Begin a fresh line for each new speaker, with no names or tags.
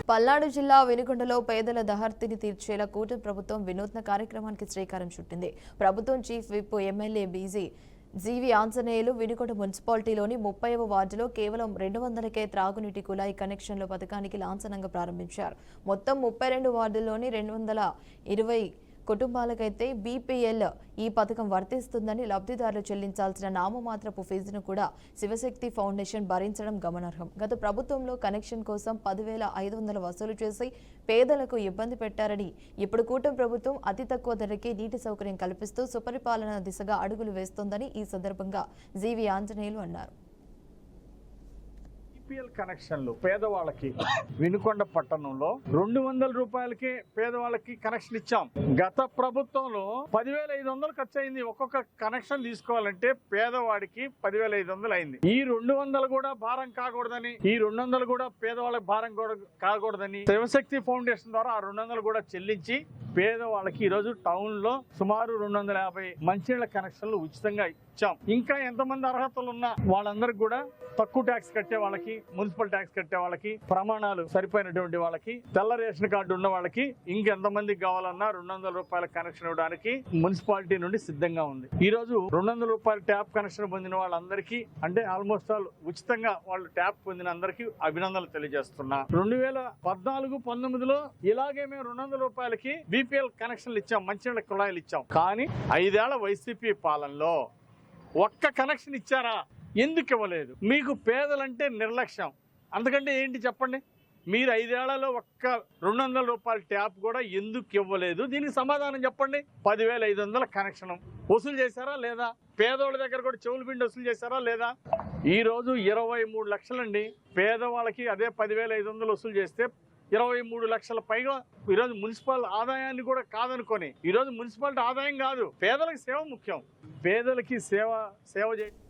పల్నాడు జిల్లా వినుకొండలో పేదల దహర్తిని తీర్చేలా కూటమి ప్రభుత్వం వినూత్న కార్యక్రమానికి శ్రీకారం చుట్టింది. ప్రభుత్వం చీఫ్ విప్ ఎమ్మెల్యే జీవి ఆంజనేయులు వినుకొండ మున్సిపాలిటీలోని 30వ వార్డులో కేవలం 200కే త్రాగునీటి కుళాయి కనెక్షన్ల పథకానికి లాంఛనంగా ప్రారంభించారు. మొత్తం 32 వార్డుల్లోని 220 కుటుంబాలకైతే బీపీఎల్ ఈ పథకం వర్తిస్తుందని, లబ్ధిదారులు చెల్లించాల్సిన నామమాత్రపు ఫీజును కూడా శివశక్తి ఫౌండేషన్ భరించడం గమనార్హం. గత ప్రభుత్వంలో కనెక్షన్ కోసం 10,500 వసూలు చేసి పేదలకు ఇబ్బంది పెట్టారని, ఇప్పుడు కూటమి ప్రభుత్వం అతి తక్కువ ధరకే నీటి సౌకర్యం కల్పిస్తూ సుపరిపాలన దిశగా అడుగులు వేస్తోందని ఈ సందర్భంగా జీవి ఆంజనేయులు అన్నారు.
బీపీఎల్ కనెక్షన్లు పేదవాళ్ళకి వినుకొండ పట్టణంలో 200 రూపాయలకి పేదవాళ్ళకి కనెక్షన్ ఇచ్చాం. గత ప్రభుత్వంలో 10,500 ఖర్చు అయింది. ఒక్కొక్క కనెక్షన్ తీసుకోవాలంటే పేదవాడికి 10,500 అయింది. ఈ 200 కూడా భారం కాకూడదని, ఈ 200 కూడా పేదవాళ్ళకి భారం కాకూడదని శివశక్తి ఫౌండేషన్ ద్వారా ఆ 200 కూడా చెల్లించి పేదవాళ్ళకి ఈరోజు టౌన్ లో సుమారు 250 మంచినీళ్ళ కనెక్షన్లు ఉచితంగా ఇచ్చాం. ఇంకా ఎంతమంది అర్హతలు ఉన్నా వాళ్ళందరికీ కూడా తక్కువ ట్యాక్స్ కట్టే వాళ్ళకి, మున్సిపల్ ట్యాక్స్ కట్టే వాళ్ళకి, ప్రమాణాలు సరిపోయినటువంటి వాళ్ళకి, తెల్ల రేషన్ కార్డు ఉన్న వాళ్ళకి ఇంకెంతమందికి కావాలన్నా 200 రూపాయల కనెక్షన్ ఇవ్వడానికి మున్సిపాలిటీ నుండి సిద్ధంగా ఉంది. ఈ రోజు 200 రూపాయల ట్యాప్ కనెక్షన్ పొందిన వాళ్ళందరికీ, అంటే ఆల్మోస్ట్ ఆల్ ఉచితంగా వాళ్ళు ట్యాప్ పొందిన అందరికీ అభినందనలు తెలియజేస్తున్నా. 2014-19లో ఇలాగే మేము 200 రూపాయలకి బీపీఎల్ కనెక్షన్లు ఇచ్చాం, మంచినీళ్ళ కుళాయిలు ఇచ్చాం. కానీ 5 ఏళ్ల వైసీపీ పాలనలో ఒక్క కనెక్షన్ ఇచ్చారా? ఎందుకు ఇవ్వలేదు? మీకు పేదలంటే నిర్లక్ష్యం. అందుకంటే ఏంటి చెప్పండి? మీరు 5 ఏళ్లలో ఒక్క 200 రూపాయల ట్యాప్ కూడా ఎందుకు ఇవ్వలేదు? దీనికి సమాధానం చెప్పండి. 10,500 కనెక్షన్ వసూలు చేశారా లేదా? పేదవాళ్ళ దగ్గర కూడా చెవులు పిండి వసూలు చేశారా లేదా? ఈ రోజు 23 లక్షలండి పేదవాళ్ళకి. అదే 10,500 వసూలు చేస్తే 23 లక్షల పైగా ఈరోజు మున్సిపల్ ఆదాయాన్ని కూడా కాదనుకొని, ఈరోజు మున్సిపాలిటీ ఆదాయం కాదు, పేదలకు సేవ ముఖ్యం. పేదలకి సేవ చేయండి.